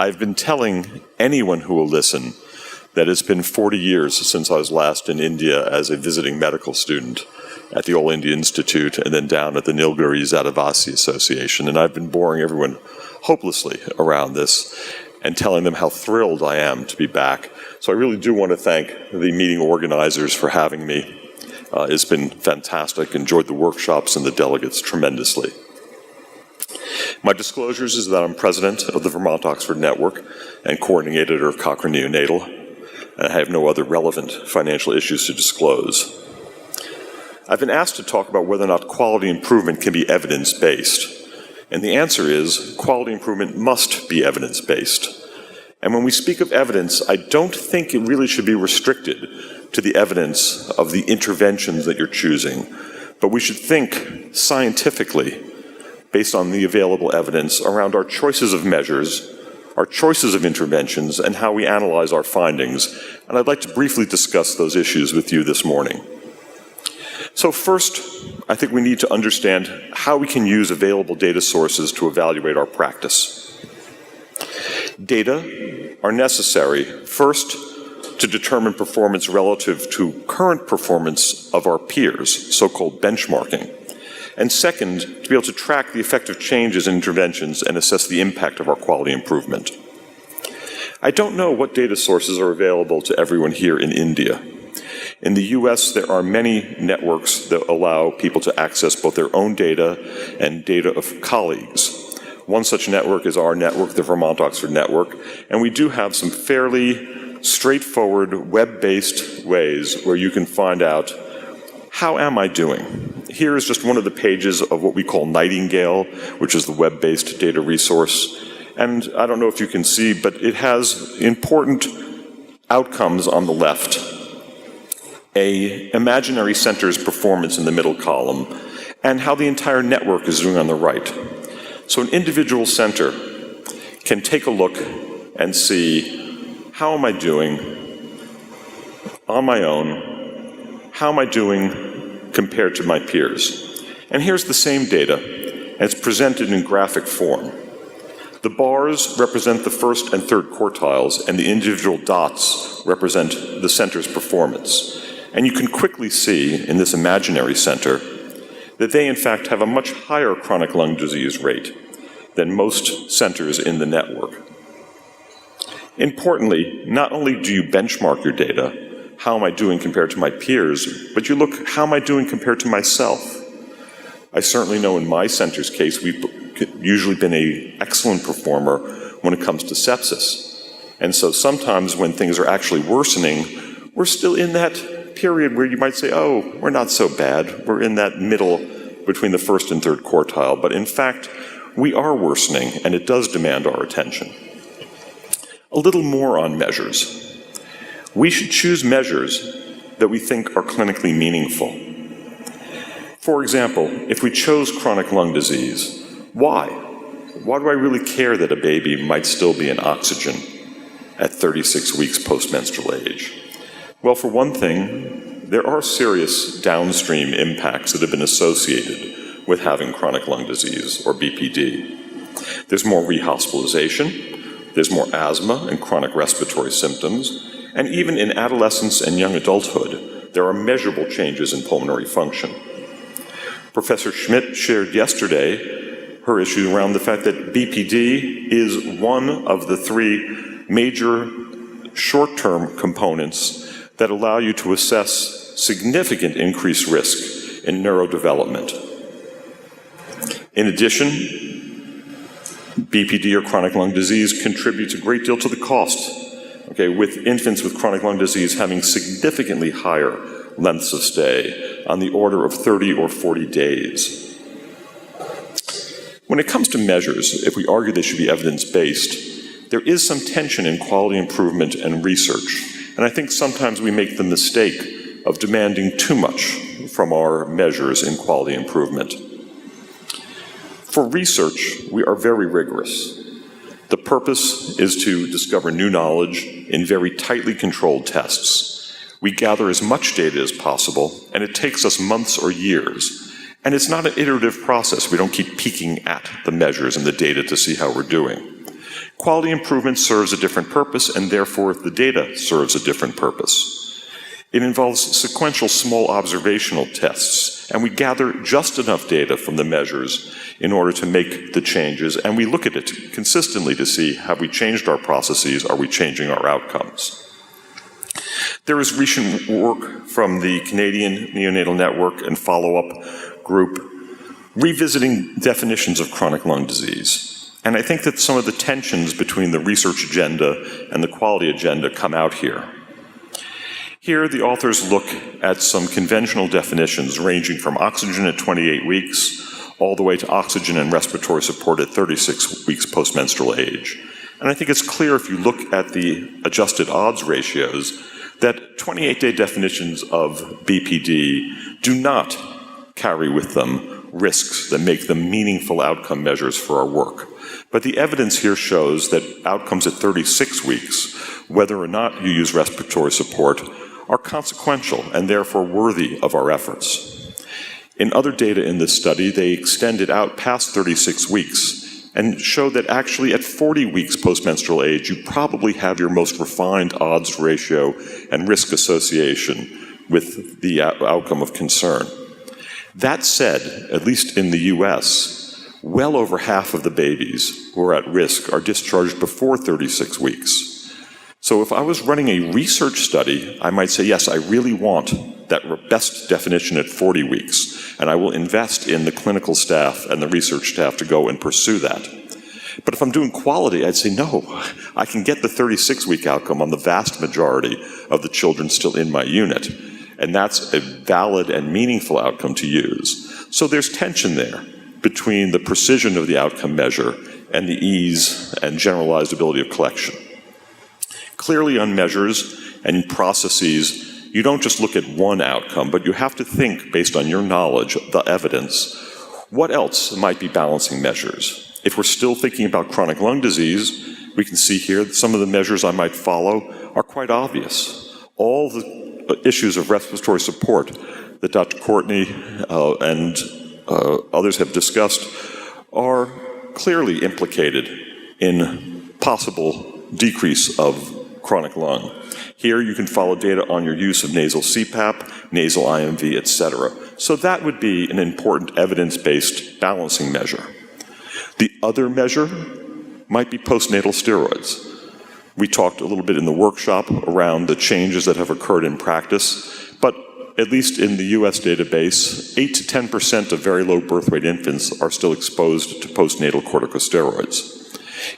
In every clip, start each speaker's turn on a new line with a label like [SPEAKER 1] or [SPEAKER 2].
[SPEAKER 1] I've been telling anyone who will listen that it's been 40 years since I was last in India as a visiting medical student at the All India Institute and then down at the Nilgiri Adivasi Association. And I've been boring everyone hopelessly around this and telling them how thrilled I am to be back. So I really do want to thank the meeting organizers for having me. It's been fantastic. Enjoyed the workshops and the delegates tremendously. My disclosures is that I'm president of the Vermont-Oxford Network and coordinator of Cochrane Neonatal, and I have no other relevant financial issues to disclose. I've been asked to talk about whether or not quality improvement can be evidence-based, and the answer is quality improvement must be evidence-based. And when we speak of evidence, I don't think it really should be restricted to the evidence of the interventions that you're choosing, but we should think scientifically based on the available evidence around our choices of measures, our choices of interventions, and how we analyze our findings. And I'd like to briefly discuss those issues with you this morning. So first, I think we need to understand how we can use available data sources to evaluate our practice. Data are necessary, first, to determine performance relative to current performance of our peers, so-called benchmarking. And second, to be able to track the effect of changes in interventions and assess the impact of our quality improvement. I don't know what data sources are available to everyone here in India. In the US, there are many networks that allow people to access both their own data and data of colleagues. One such network is our network, the Vermont-Oxford Network, and we do have some fairly straightforward web-based ways where you can find out, how am I doing? Here is just one of the pages of what we call Nightingale, which is the web-based data resource. And I don't know if you can see, but it has important outcomes on the left. A imaginary center's performance in the middle column, and how the entire network is doing on the right. So an individual center can take a look and see, how am I doing on my own? How am I doing compared to my peers? And here's the same data, and it's presented in graphic form. The bars represent the first and third quartiles, and the individual dots represent the center's performance. And you can quickly see in this imaginary center that they in fact have a much higher chronic lung disease rate than most centers in the network. Importantly, not only do you benchmark your data, how am I doing compared to my peers, but you look, how am I doing compared to myself? I certainly know in my center's case, we've usually been an excellent performer when it comes to sepsis. And so sometimes when things are actually worsening, we're still in that period where you might say, oh, we're not so bad. We're in that middle between the first and third quartile. But in fact, we are worsening, and it does demand our attention. A little more on measures. We should choose measures that we think are clinically meaningful. For example, if we chose chronic lung disease, why? Why do I really care that a baby might still be in oxygen at 36 weeks post-menstrual age? Well, for one thing, there are serious downstream impacts that have been associated with having chronic lung disease, or BPD. There's more rehospitalization, there's more asthma and chronic respiratory symptoms, and even in adolescence and young adulthood, there are measurable changes in pulmonary function. Professor Schmidt shared yesterday her issue around the fact that BPD is one of the three major short-term components that allow you to assess significant increased risk in neurodevelopment. In addition, BPD, or chronic lung disease, contributes a great deal to the cost, with infants with chronic lung disease having significantly higher lengths of stay, on the order of 30 or 40 days. When it comes to measures, if we argue they should be evidence-based, there is some tension in quality improvement and research, and I think sometimes we make the mistake of demanding too much from our measures in quality improvement. For research, we are very rigorous. The purpose is to discover new knowledge in very tightly controlled tests. We gather as much data as possible, and it takes us months or years. And it's not an iterative process. We don't keep peeking at the measures and the data to see how we're doing. Quality improvement serves a different purpose, and therefore the data serves a different purpose. It involves sequential small observational tests, and we gather just enough data from the measures in order to make the changes, and we look at it consistently to see, have we changed our processes, are we changing our outcomes? There is recent work from the Canadian Neonatal Network and follow-up group revisiting definitions of chronic lung disease. And I think that some of the tensions between the research agenda and the quality agenda come out here. Here, the authors look at some conventional definitions ranging from oxygen at 28 weeks all the way to oxygen and respiratory support at 36 weeks post-menstrual age. And I think it's clear if you look at the adjusted odds ratios that 28-day definitions of BPD do not carry with them risks that make them meaningful outcome measures for our work. But the evidence here shows that outcomes at 36 weeks, whether or not you use respiratory support, are consequential and therefore worthy of our efforts. In other data in this study, they extended out past 36 weeks and showed that actually at 40 weeks post-menstrual age, you probably have your most refined odds ratio and risk association with the outcome of concern. That said, at least in the US, well over half of the babies who are at risk are discharged before 36 weeks. So if I was running a research study, I might say, yes, I really want that best definition at 40 weeks, and I will invest in the clinical staff and the research staff to go and pursue that. But if I'm doing quality, I'd say, no, I can get the 36-week outcome on the vast majority of the children still in my unit, and that's a valid and meaningful outcome to use. So there's tension there between the precision of the outcome measure and the ease and generalized ability of collection. Clearly on measures and processes, you don't just look at one outcome, but you have to think, based on your knowledge, the evidence, what else might be balancing measures? If we're still thinking about chronic lung disease, we can see here that some of the measures I might follow are quite obvious. All the issues of respiratory support that Dr. Courtney and others have discussed are clearly implicated in possible decrease of chronic lung. Here you can follow data on your use of nasal CPAP, nasal IMV, etc. So that would be an important evidence-based balancing measure. The other measure might be postnatal steroids. We talked a little bit in the workshop around the changes that have occurred in practice, but at least in the US database, 8 to 10% of very low birth weight infants are still exposed to postnatal corticosteroids.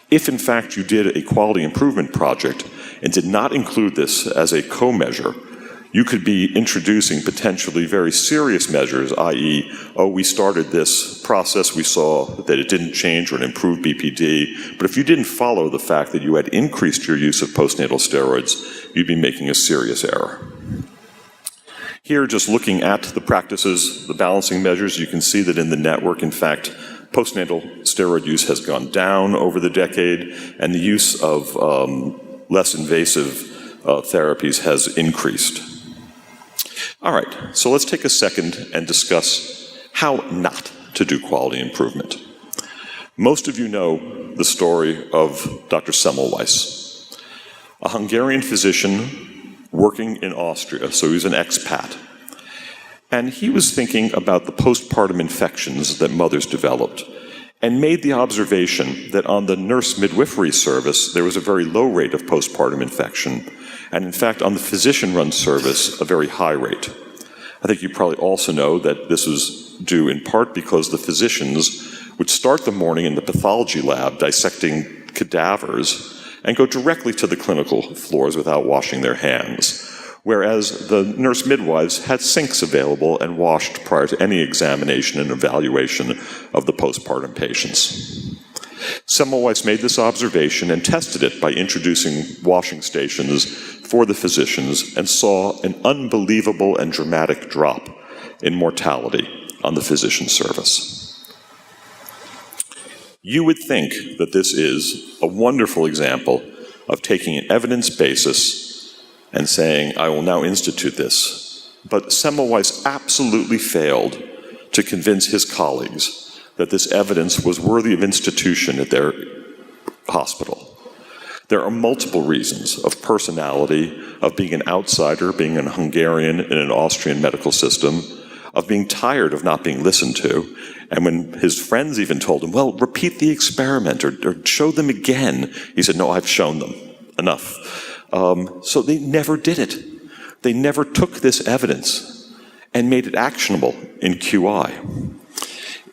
[SPEAKER 1] If in fact you did a quality improvement project and did not include this as a co-measure, you could be introducing potentially very serious measures, i.e., oh, we started this process, we saw that it didn't change or it improved BPD, but if you didn't follow the fact that you had increased your use of postnatal steroids, you'd be making a serious error. Here, just looking at the practices, the balancing measures, you can see that in the network, in fact, postnatal steroid use has gone down over the decade, and the use of less invasive therapies has increased. All right, so let's take a second and discuss how not to do quality improvement. Most of you know the story of Dr. Semmelweis, a Hungarian physician working in Austria, so he's an expat. And he was thinking about the postpartum infections that mothers developed and made the observation that on the nurse midwifery service, there was a very low rate of postpartum infection, and in fact, on the physician-run service, a very high rate. I think you probably also know that this was due in part because the physicians would start the morning in the pathology lab dissecting cadavers and go directly to the clinical floors without washing their hands, whereas the nurse midwives had sinks available and washed prior to any examination and evaluation of the postpartum patients. Semmelweis made this observation and tested it by introducing washing stations for the physicians and saw an unbelievable and dramatic drop in mortality on the physician service. You would think that this is a wonderful example of taking an evidence basis and saying, I will now institute this. But Semmelweis absolutely failed to convince his colleagues that this evidence was worthy of institution at their hospital. There are multiple reasons of personality, of being an outsider, being a Hungarian in an Austrian medical system, of being tired of not being listened to. And when his friends even told him, well, repeat the experiment or show them again, he said, no, I've shown them enough. So they never did it. They never took this evidence and made it actionable in QI.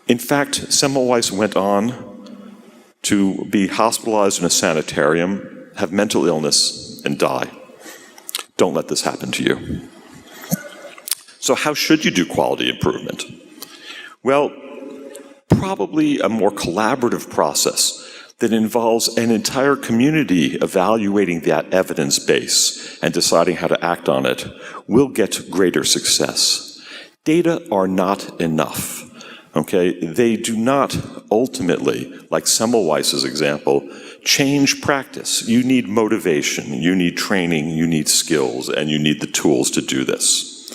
[SPEAKER 1] In fact, Semmelweis went on to be hospitalized in a sanitarium, have mental illness, and die. Don't let this happen to you. So how should you do quality improvement? Well, probably a more collaborative process that involves an entire community evaluating that evidence base and deciding how to act on it will get greater success. Data are not enough. Okay, they do not ultimately, like Semmelweis's example, change practice. You need motivation, you need training, you need skills, and you need the tools to do this.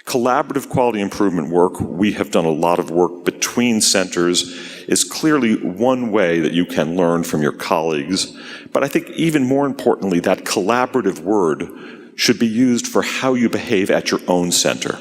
[SPEAKER 1] Collaborative quality improvement work, we have done a lot of work between centers, is clearly one way that you can learn from your colleagues. But I think even more importantly, that collaborative word should be used for how you behave at your own center.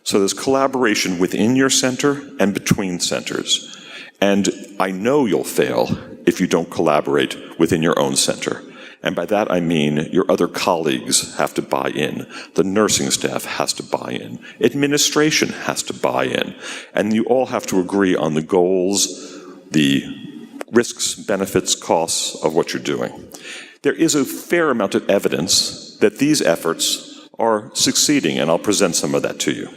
[SPEAKER 1] So there's collaboration within your center and between centers. And I know you'll fail if you don't collaborate within your own center. And by that I mean your other colleagues have to buy in. The nursing staff has to buy in. Administration has to buy in. And you all have to agree on the goals, the risks, benefits, costs of what you're doing. There is a fair amount of evidence that these efforts are succeeding, and I'll present some of that to you.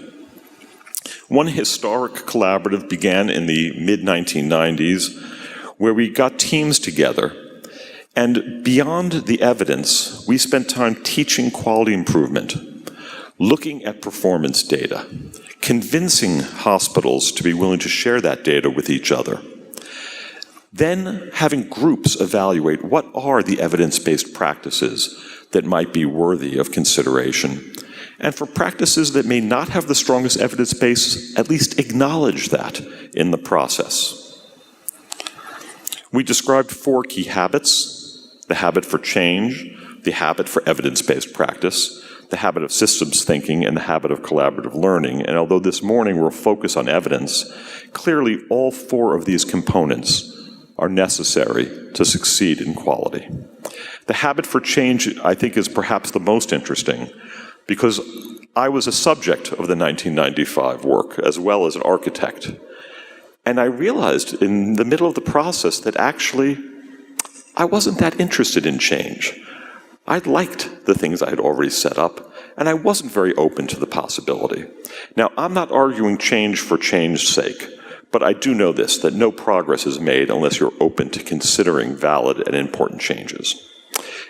[SPEAKER 1] One historic collaborative began in the mid-1990s, where we got teams together, and beyond the evidence, we spent time teaching quality improvement, looking at performance data, convincing hospitals to be willing to share that data with each other, then having groups evaluate what are the evidence-based practices that might be worthy of consideration. And for practices that may not have the strongest evidence base, at least acknowledge that in the process. We described 4 key habits: the habit for change, the habit for evidence-based practice, the habit of systems thinking, and the habit of collaborative learning. And although this morning we'll focus on evidence, clearly all 4 of these components are necessary to succeed in quality. The habit for change, I think, is perhaps the most interesting, because I was a subject of the 1995 work as well as an architect. And I realized in the middle of the process that actually I wasn't that interested in change. I liked the things I had already set up, and I wasn't very open to the possibility. Now, I'm not arguing change for change's sake, but I do know this, that no progress is made unless you're open to considering valid and important changes.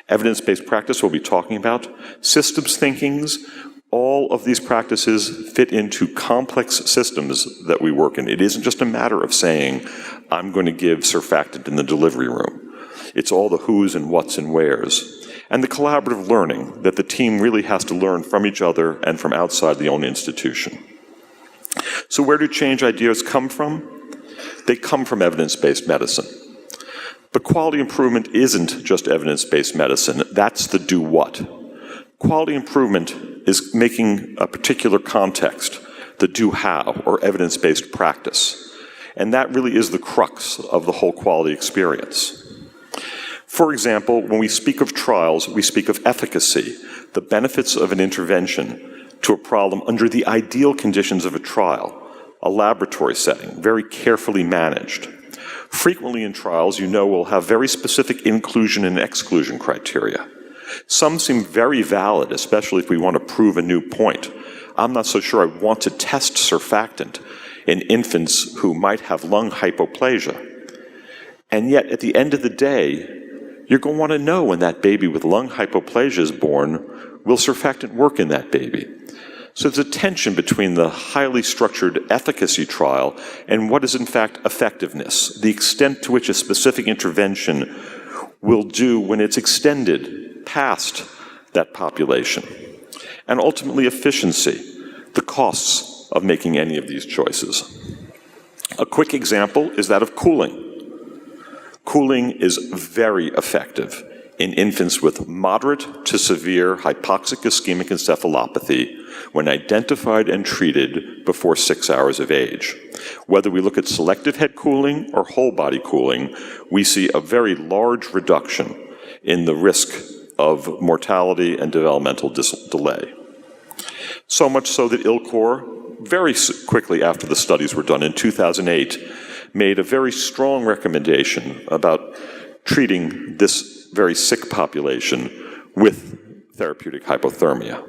[SPEAKER 1] Evidence-based practice we'll be talking about. Systems thinkings, all of these practices fit into complex systems that we work in. It isn't just a matter of saying, I'm going to give surfactant in the delivery room. It's all the who's and what's and where's. And the collaborative learning, that the team really has to learn from each other and from outside the own institution. So where do change ideas come from? They come from evidence-based medicine. But quality improvement isn't just evidence-based medicine. That's the do what. Quality improvement is making a particular context, the do how, or evidence-based practice. And that really is the crux of the whole quality experience. For example, when we speak of trials, we speak of efficacy, the benefits of an intervention to a problem under the ideal conditions of a trial, a laboratory setting, very carefully managed. Frequently in trials, you know, we'll have very specific inclusion and exclusion criteria. Some seem very valid, especially if we want to prove a new point. I'm not so sure I want to test surfactant in infants who might have lung hypoplasia. And yet, at the end of the day, you're going to want to know when that baby with lung hypoplasia is born, will surfactant work in that baby? So there's a tension between the highly structured efficacy trial and what is in fact effectiveness, the extent to which a specific intervention will do when it's extended past that population. And ultimately efficiency, the costs of making any of these choices. A quick example is that of cooling. Cooling is very effective in infants with moderate to severe hypoxic ischemic encephalopathy when identified and treated before 6 hours of age. Whether we look at selective head cooling or whole body cooling, we see a very large reduction in the risk of mortality and developmental delay. So much so that ILCOR, very quickly after the studies were done in 2008, made a very strong recommendation about treating this very sick population with therapeutic hypothermia.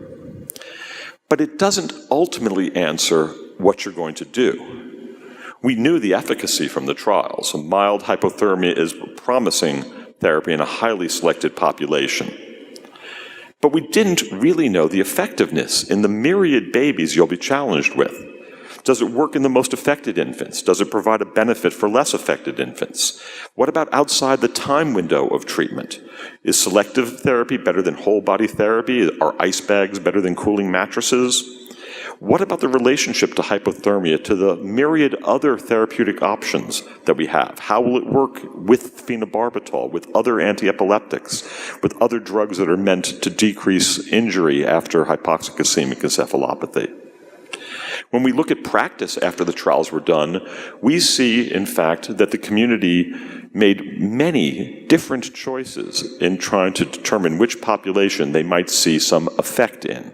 [SPEAKER 1] But it doesn't ultimately answer what you're going to do. We knew the efficacy from the trials. Mild hypothermia is promising therapy in a highly selected population. But we didn't really know the effectiveness in the myriad babies you'll be challenged with. Does it work in the most affected infants? Does it provide a benefit for less affected infants? What about outside the time window of treatment? Is selective therapy better than whole body therapy? Are ice bags better than cooling mattresses? What about the relationship to hypothermia to the myriad other therapeutic options that we have? How will it work with phenobarbital, with other antiepileptics, with other drugs that are meant to decrease injury after hypoxic ischemic encephalopathy? When we look at practice after the trials were done, we see, in fact, that the community made many different choices in trying to determine which population they might see some effect in.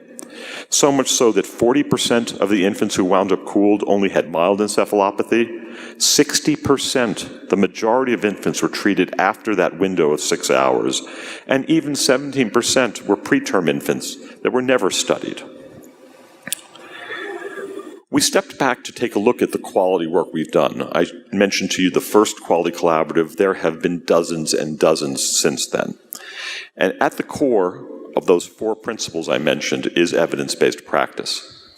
[SPEAKER 1] So much so that 40% of the infants who wound up cooled only had mild encephalopathy. 60%, the majority of infants, were treated after that window of 6 hours. And even 17% were preterm infants that were never studied. We stepped back to take a look at the quality work we've done. I mentioned to you the first quality collaborative. There have been dozens and dozens since then. And at the core of those 4 principles I mentioned is evidence-based practice.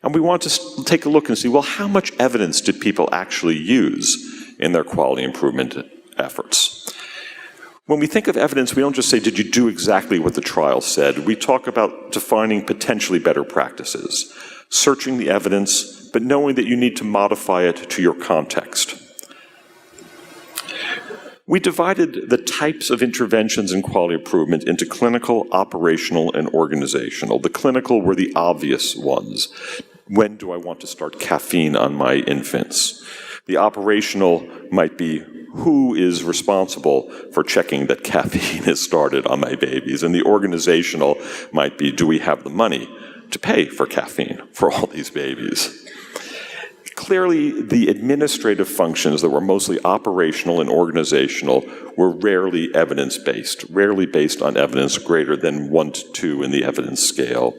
[SPEAKER 1] And we want to take a look and see, well, how much evidence did people actually use in their quality improvement efforts? When we think of evidence, we don't just say, did you do exactly what the trial said? We talk about defining potentially better practices, searching the evidence, but knowing that you need to modify it to your context. We divided the types of interventions in quality improvement into clinical, operational, and organizational. The clinical were the obvious ones. When do I want to start caffeine on my infants? The operational might be, who is responsible for checking that caffeine is started on my babies? And the organizational might be, do we have the money to pay for caffeine for all these babies? Clearly, the administrative functions that were mostly operational and organizational were rarely evidence-based, rarely based on evidence greater than 1 to 2 in the evidence scale.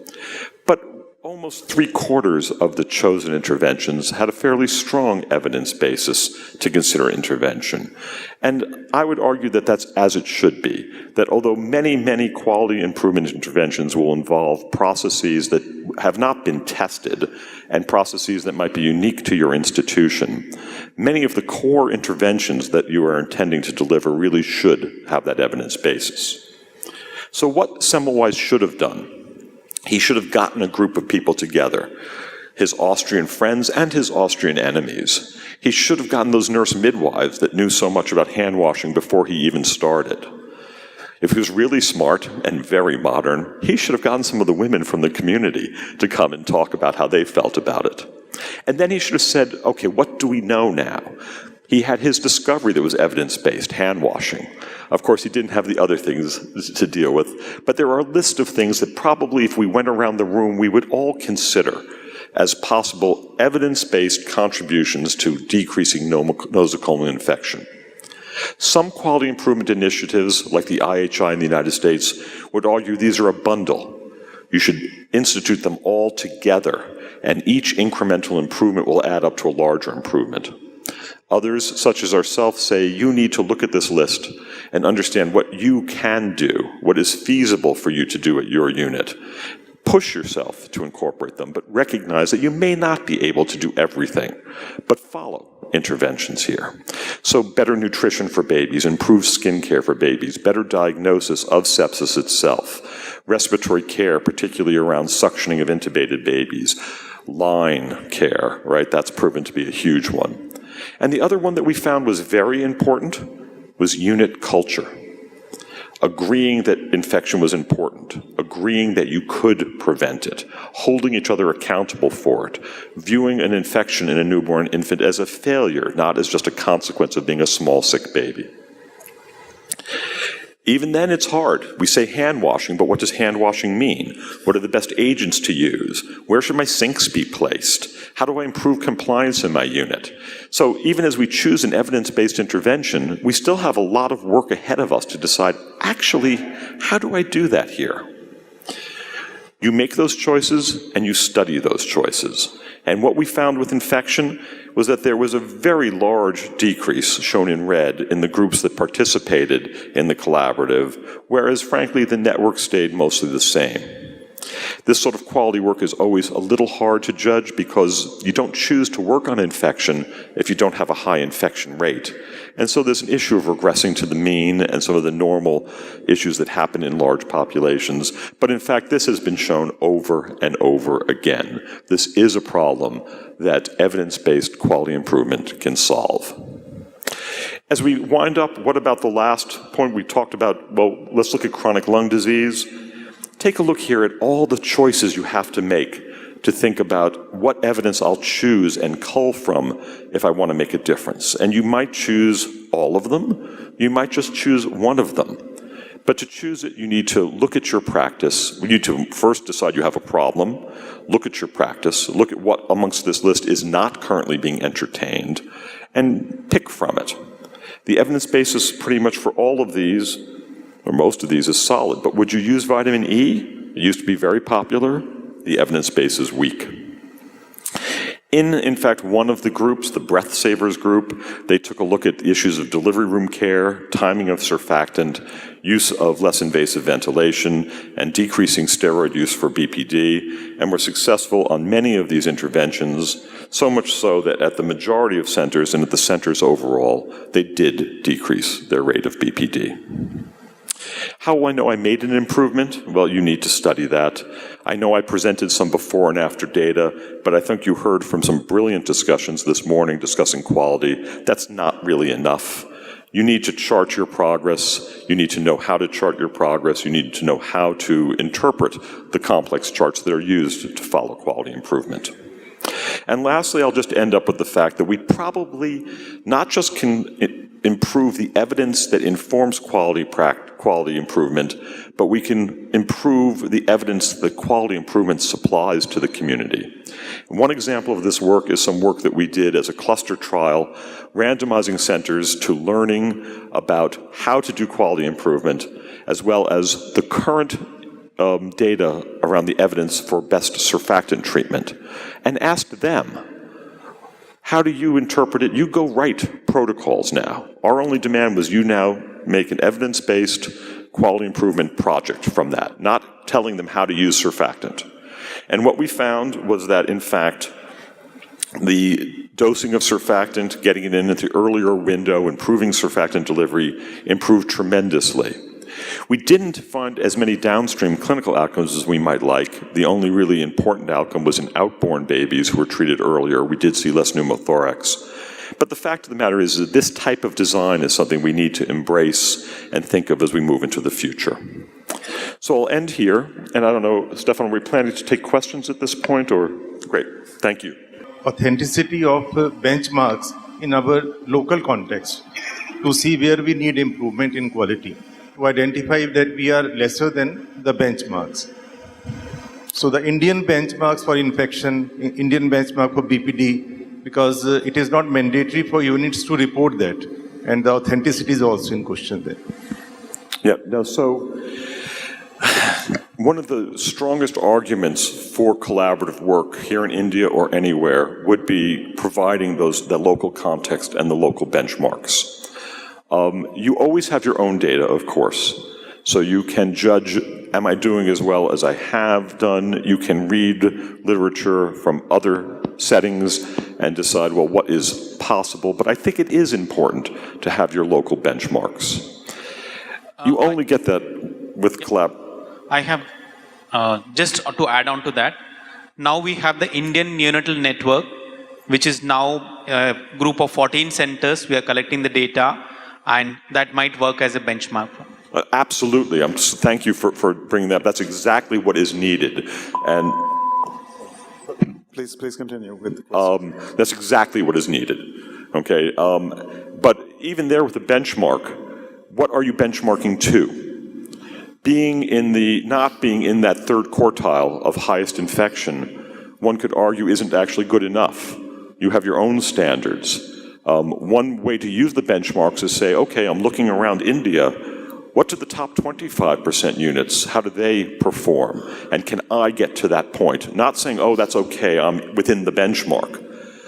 [SPEAKER 1] But almost 3/4 of the chosen interventions had a fairly strong evidence basis to consider intervention. And I would argue that that's as it should be, that although many, many quality improvement interventions will involve processes that have not been tested and processes that might be unique to your institution, many of the core interventions that you are intending to deliver really should have that evidence basis. So what Semmelweis should have done? He should have gotten a group of people together, his Austrian friends and his Austrian enemies. He should have gotten those nurse midwives that knew so much about hand washing before he even started. If he was really smart and very modern, he should have gotten some of the women from the community to come and talk about how they felt about it. And then he should have said, okay, what do we know now? He had his discovery that was evidence-based, hand washing. Of course, he didn't have the other things to deal with, but there are a list of things that probably if we went around the room, we would all consider as possible evidence-based contributions to decreasing nosocomial infection. Some quality improvement initiatives, like the IHI in the United States, would argue these are a bundle. You should institute them all together, and each incremental improvement will add up to a larger improvement. Others, such as ourselves, say you need to look at this list and understand what you can do, what is feasible for you to do at your unit. Push yourself to incorporate them, but recognize that you may not be able to do everything, but follow interventions here. So better nutrition for babies, improved skin care for babies, better diagnosis of sepsis itself, respiratory care, particularly around suctioning of intubated babies, line care, right? That's proven to be a huge one. And the other one that we found was very important was unit culture. agreeing that infection was important, agreeing that you could prevent it, holding each other accountable for it, viewing an infection in a newborn infant as a failure, not as just a consequence of being a small, sick baby. Even then, it's hard. We say hand washing, but what does hand washing mean? What are the best agents to use? Where should my sinks be placed? How do I improve compliance in my unit? So even as we choose an evidence-based intervention, we still have a lot of work ahead of us to decide, actually, how do I do that here? You make those choices and you study those choices. And what we found with infection was that there was a very large decrease, shown in red, in the groups that participated in the collaborative, whereas, frankly, the network stayed mostly the same. This sort of quality work is always a little hard to judge because you don't choose to work on infection if you don't have a high infection rate. And so there's an issue of regressing to the mean and some of the normal issues that happen in large populations. But in fact, this has been shown over and over again. This is a problem that evidence-based quality improvement can solve. As we wind up, what about the last point we talked about? Well, let's look at chronic lung disease. Take a look here at all the choices you have to make to think about what evidence I'll choose and cull from if I want to make a difference. And you might choose all of them. You might just choose one of them. But to choose it, you need to look at your practice. You need to first decide you have a problem, look at your practice, look at what amongst this list is not currently being entertained, and pick from it. The evidence basis pretty much for all of these, or most of these, is solid. But would you use vitamin E? It used to be very popular. The evidence base is weak. In fact, one of the groups, the Breath Savers group, they took a look at the issues of delivery room care, timing of surfactant, use of less invasive ventilation, and decreasing steroid use for BPD, and were successful on many of these interventions, so much so that at the majority of centers and at the centers overall, they did decrease their rate of BPD. How will I know I made an improvement? Well, you need to study that. I know I presented some before and after data, but I think you heard from some brilliant discussions this morning discussing quality. That's not really enough. You need to chart your progress. You need to know how to chart your progress. You need to know how to interpret the complex charts that are used to follow quality improvement. And lastly, I'll just end up with the fact that we probably not just can improve the evidence that informs quality improvement, but we can improve the evidence that quality improvement supplies to the community. One example of this work is some work that we did as a cluster trial, randomizing centers to learning about how to do quality improvement, as well as the current data around the evidence for best surfactant treatment, and asked them, how do you interpret it? You go write protocols now. Our only demand was you now make an evidence-based quality improvement project from that, not telling them how to use surfactant. And what we found was that, in fact, the dosing of surfactant, getting it in at the earlier window, improving surfactant delivery, improved tremendously. We didn't find as many downstream clinical outcomes as we might like. The only really important outcome was in outborn babies who were treated earlier. We did see less pneumothorax. But the fact of the matter is that this type of design is something we need to embrace and think of as we move into the future. So I'll end here, and I don't know, Stefan, are we planning to take questions at this point, or? Great, thank you.
[SPEAKER 2] Authenticity of benchmarks in our local context to see where we need improvement in quality, to identify that we are lesser than the benchmarks. So the Indian benchmarks for infection, Indian benchmark for BPD, because it is not mandatory for units to report that, and the authenticity is also in question there.
[SPEAKER 1] Yeah, no, so one of the strongest arguments for collaborative work here in India or anywhere would be providing the local context and the local benchmarks. You always have your own data, of course, so you can judge, am I doing as well as I have done? You can read literature from other settings and decide, well, what is possible? But I think it is important to have your local benchmarks. You only get that with collab.
[SPEAKER 3] I have, just to add on to that, now we have the Indian Neonatal Network, which is now a group of 14 centers. We are collecting the data, and that might work as a benchmark.
[SPEAKER 1] Absolutely. Thank you for bringing that up. That's exactly what is needed. And
[SPEAKER 4] Please continue with the question.
[SPEAKER 1] that's exactly what is needed. Okay. But even there with the benchmark, what are you benchmarking to? Not being in that third quartile of highest infection, one could argue isn't actually good enough. You have your own standards. One way to use the benchmarks is say, okay, I'm looking around India. What do the top 25% units, how do they perform? And can I get to that point? Not saying, oh, that's okay, I'm within the benchmark.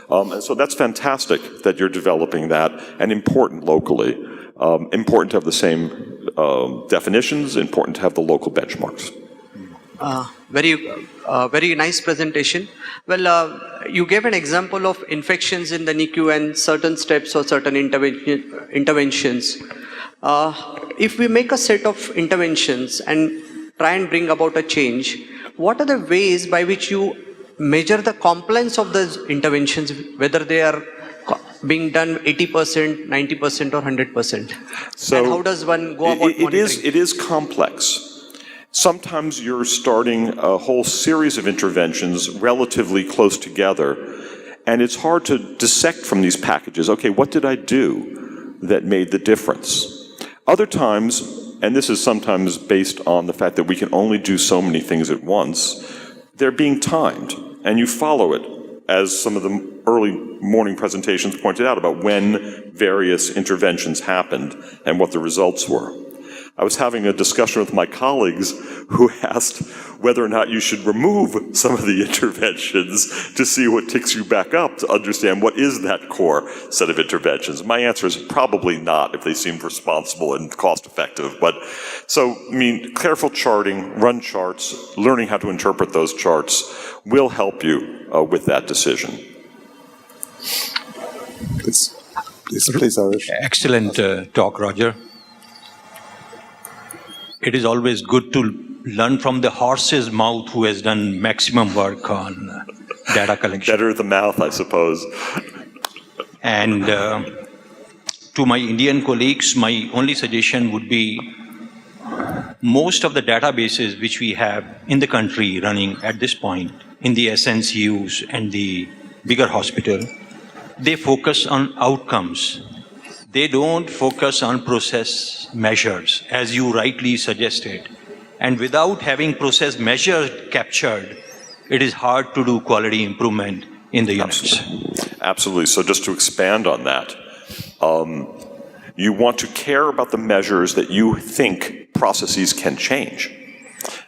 [SPEAKER 1] And so that's fantastic that you're developing that, and important locally. Important to have the same definitions, important to have the local benchmarks.
[SPEAKER 5] Very nice presentation. Well, you gave an example of infections in the NICU and certain steps or certain interventions. If we make a set of interventions and try and bring about a change, what are the ways by which you measure the compliance of those interventions, whether they are being done 80%, 90% or 100%?
[SPEAKER 1] So
[SPEAKER 5] and how does one go about monitoring?
[SPEAKER 1] It is complex. Sometimes you're starting a whole series of interventions relatively close together, and it's hard to dissect from these packages, okay, what did I do that made the difference? Other times, and this is sometimes based on the fact that we can only do so many things at once, they're being timed, and you follow it, as some of the early morning presentations pointed out about when various interventions happened and what the results were. I was having a discussion with my colleagues who asked whether or not you should remove some of the interventions to see what ticks you back up, to understand what is that core set of interventions. My answer is probably not, if they seemed responsible and cost-effective. But so, I mean, careful charting, run charts, learning how to interpret those charts will help you with that decision.
[SPEAKER 4] Please, Arish.
[SPEAKER 6] Excellent talk, Roger. It is always good to learn from the horse's mouth who has done maximum work on data collection.
[SPEAKER 1] Better the mouth, I suppose.
[SPEAKER 6] And to my Indian colleagues, my only suggestion would be most of the databases which we have in the country running at this point in the SNCUs and the bigger hospital, they focus on outcomes. They don't focus on process measures, as you rightly suggested. And without having process measures captured, it is hard to do quality improvement in the units.
[SPEAKER 1] Absolutely. So just to expand on that, you want to care about the measures that you think processes can change.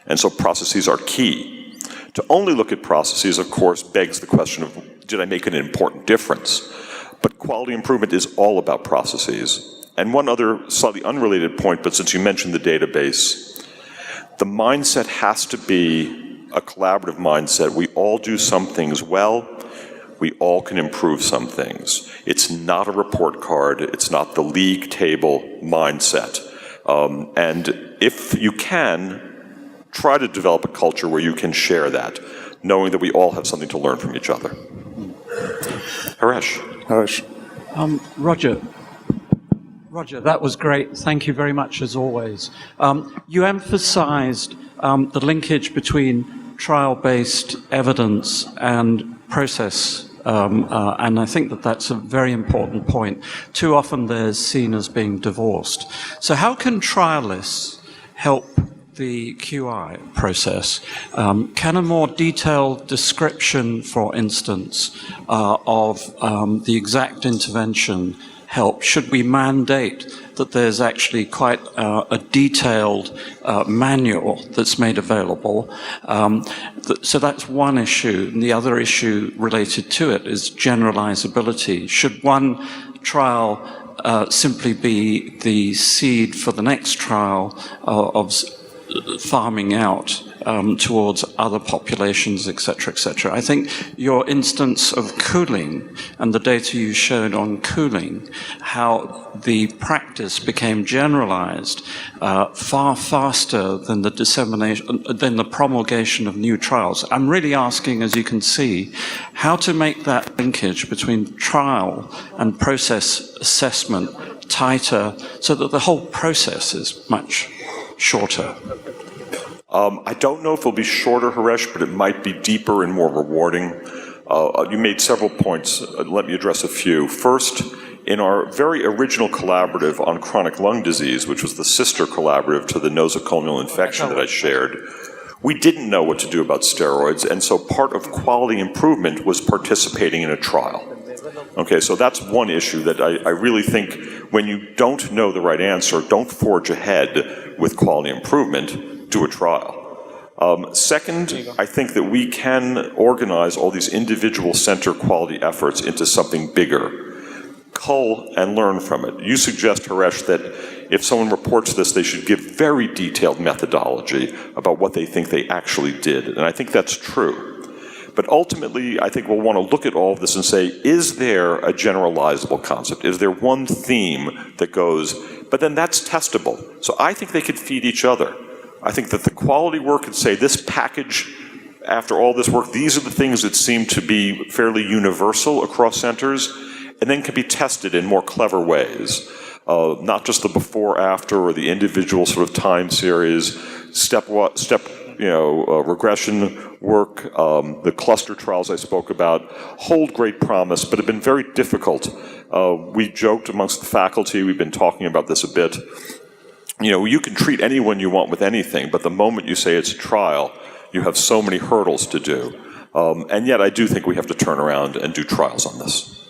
[SPEAKER 1] And so processes are key. To only look at processes, of course, begs the question of, did I make an important difference? But quality improvement is all about processes. And one other slightly unrelated point, but since you mentioned the database, the mindset has to be a collaborative mindset. We all do some things well. We all can improve some things. It's not a report card. It's not the league table mindset. And if you can, try to develop a culture where you can share that, knowing that we all have something to learn from each other. Harish.
[SPEAKER 7] Roger, that was great. Thank you very much, as always. You emphasized the linkage between trial-based evidence and process, and I think that that's a very important point. Too often they're seen as being divorced. So how can trialists help the QI process? Can a more detailed description, for instance, of the exact intervention help? Should we mandate that there's actually quite a detailed manual that's made available? So that's one issue. And the other issue related to it is generalizability. Should one trial simply be the seed for the next trial of farming out towards other populations, etc., etc. I think your instance of cooling and the data you showed on cooling, how the practice became generalized far faster than the dissemination, than the promulgation of new trials. I'm really asking, as you can see, how to make that linkage between trial and process assessment tighter, so that the whole process is much shorter?
[SPEAKER 1] I don't know if it'll be shorter, Haresh, but it might be deeper and more rewarding. You made several points. Let me address a few. First, in our very original collaborative on chronic lung disease, which was the sister collaborative to the nosocomial infection that I shared, we didn't know what to do about steroids, and so part of quality improvement was participating in a trial. Okay, so that's one issue that I really think when you don't know the right answer, don't forge ahead with quality improvement, do a trial. Second, I think that we can organize all these individual center quality efforts into something bigger. Cull and learn from it. You suggest, Haresh, that if someone reports this, they should give very detailed methodology about what they think they actually did. And I think that's true. But ultimately, I think we'll want to look at all of this and say, is there a generalizable concept? Is there one theme that goes, but then that's testable. So I think they could feed each other. I think that the quality work could say, this package, after all this work, these are the things that seem to be fairly universal across centers, and then can be tested in more clever ways. Not just the before, after, or the individual sort of time series, step regression work, the cluster trials I spoke about, hold great promise, but have been very difficult. We joked amongst the faculty, we've been talking about this a bit. You can treat anyone you want with anything, but the moment you say it's a trial, you have so many hurdles to do. And yet I do think we have to turn around and do trials on this.